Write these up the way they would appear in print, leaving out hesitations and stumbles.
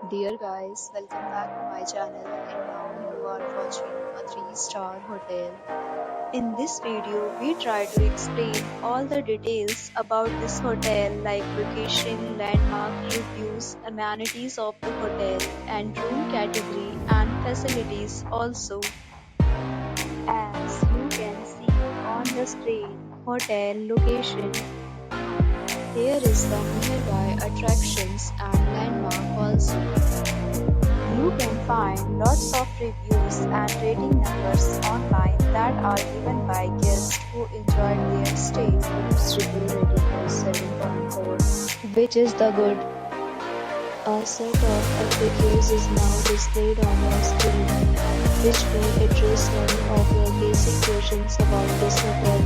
Dear guys, welcome back to my channel and now you are watching a 3-star hotel. In this video, we try to explain all the details about this hotel like location, landmark, reviews, amenities of the hotel and room category and facilities also. As you can see on the screen, hotel location. Here is the nearby attractions and landmark also. You can find lots of reviews and rating numbers online that are given by guests who enjoyed their stay. Its review rating is 7.4, which is the good. A set of FAQs is now displayed on your screen, which will address many of your basic questions about this hotel.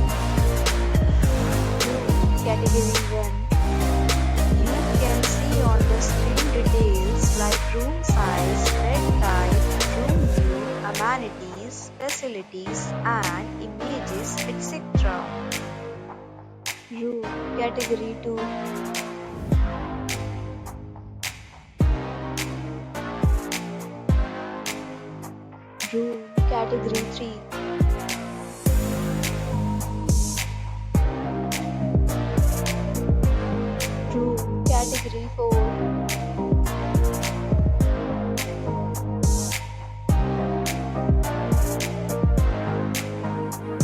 Category 1. You can see on the screen details like room size, bed type, room view, amenities, facilities, and images, etc. Room Category 2. Room Category 3. Room Category 4.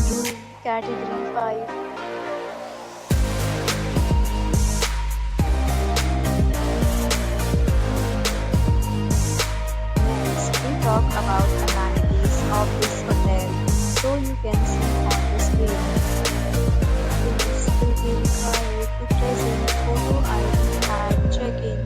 Room Category 5. Next, we talk about amenities of this hotel, so you can see on the screen. Please will be required to present photo ID at check-in.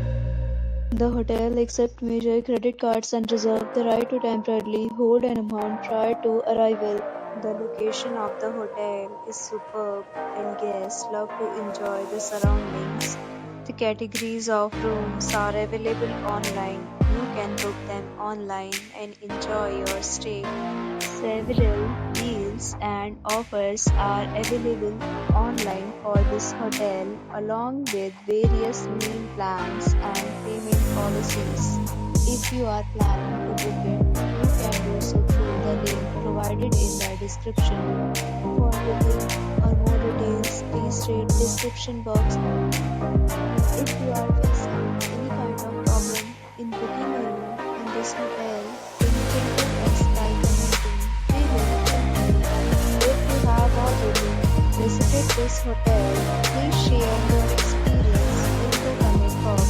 The hotel accepts major credit cards and reserves the right to temporarily hold an amount prior to arrival. The location of the hotel is superb and guests love to enjoy the surroundings. The categories of rooms are available online. You can book them online and enjoy your stay. Several deals and offers are available online for this hotel, along with various meal plans and payment policies. If you are planning to book it, you can do so through the link provided in the description. For booking or more details, please read description box. If you are facing any kind of problem in booking a room in this hotel, then you can tell us by commenting. We will help you. If you have already visited this hotel, please share your experience in the comment box.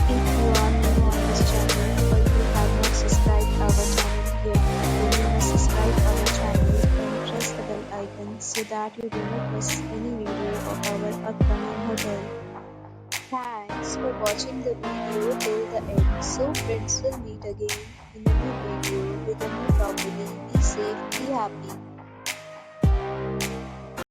If you are new on this channel or you have not subscribed our channel yet, then you must subscribe our channel and press the bell icon so that you do not miss any video of our upcoming hotel. Thanks for watching the video till the end. So friends, will meet again in a new video with a new property. Be safe, be happy.